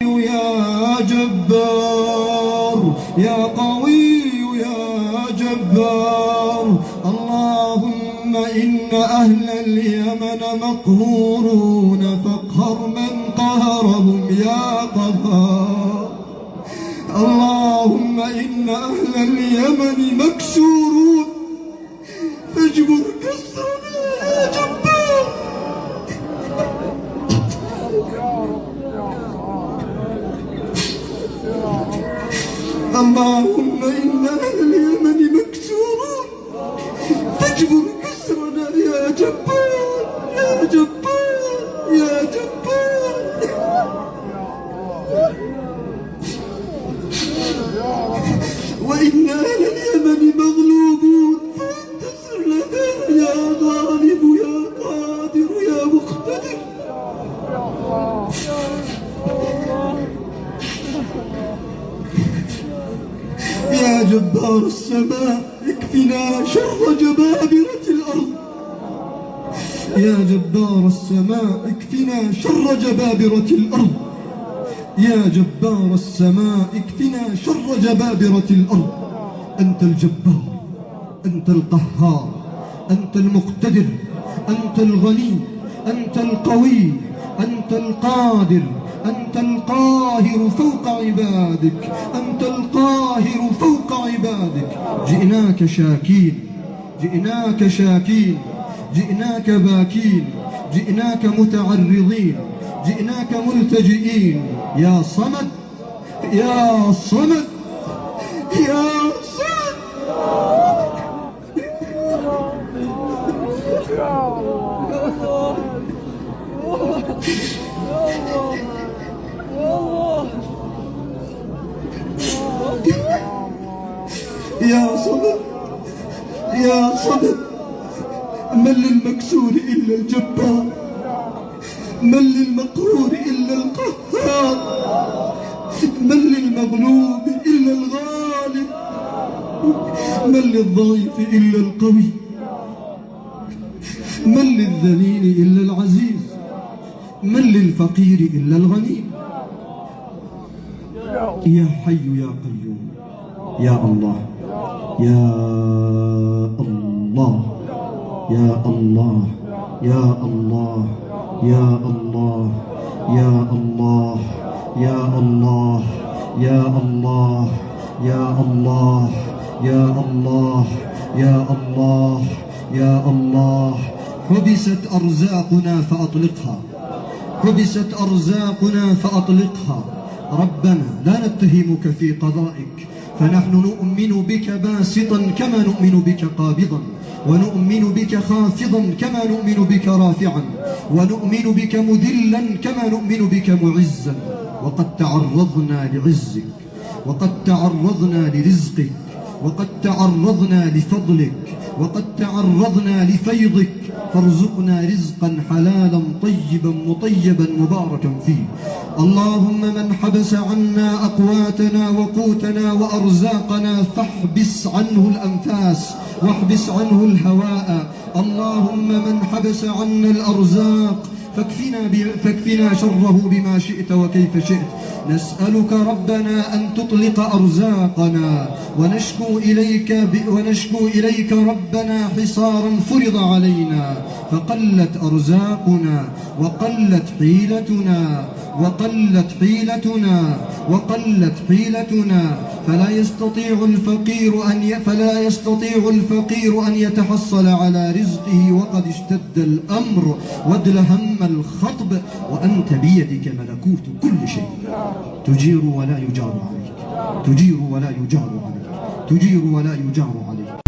يا جبار يا قوي يا جبار. اللهم إن أهل اليمن مقهورون فاقهر من قهرهم يا قهار. اللهم إن أهل اليمن مكسورون فاجبر كسرنا يا جبار. اللهم إن أهل اليمن مكسورون فاجبر كسرنا يا جبار يا جبار يا جبار. وإن أهل اليمن مغلوبون فانتصر لنا يا غالب يا قادر يا مقتدر. يا جبار السماء اكفنا شر جبابرة الأرض. يا جبار السماء اكفنا شر جبابرة الأرض. يا جبار السماء اكفنا شر جبابرة الأرض. أنت الجبار، أنت القهار، أنت المقتدر، أنت الغني، أنت القوي، أنت القادر، أنت القاهر فوق عبادك، أنت القاهر فوق عبادك. جئناك شاكين، جئناك شاكين، جئناك باكين، جئناك متعرضين، جئناك ملتجئين. يا صمد يا صمد يا صمد. يا صمد يا صمد. من للمكسور إلا الجبار، من للمقهور إلا القهار، من للمغلوب إلا الغالب، من للضعيف إلا القوي، من للذليل إلا العزيز، من للفقير إلا الغني. يا حي يا قيوم يا الله يا الله يا الله يا الله يا الله يا الله يا الله يا الله يا الله يا الله يا الله يا الله. حبست أرزاقنا فأطلقها، حبست أرزاقنا فأطلقها. ربنا لا نتهمك في قضائك، فنحن نؤمن بك باسطا كما نؤمن بك قابضا، ونؤمن بك خافضا كما نؤمن بك رافعا، ونؤمن بك مذلا كما نؤمن بك معزا. وقد تعرضنا لعزك، وقد تعرضنا لرزقك، وقد تعرضنا لفضلك، وقد تعرضنا لفيضك. فارزقنا رزقا حلالا طيبا مطيبا مباركا فيه. اللهم من حبس عنا أقواتنا وقوتنا وأرزاقنا فاحبس عنه الأنفاس واحبس عنه الهواء. اللهم من حبس عنا الأرزاق فاكفنا شره بما شئت وكيف شئت. نسألك ربنا أن تطلق أرزاقنا، ونشكو إليك ربنا حصارا فرض علينا، فقلت أرزاقنا وقلت حيلتنا وقلت حيلتنا وقلت حيلتنا. فلا يستطيع الفقير أن يتحصل على رزقه وقد اشتد الأمر وادلهم الخطب، وأنت بيدك ملكوت كل شيء. تجير ولا يجار عليك، تجير ولا يجار عليك، تجير ولا يجار عليك.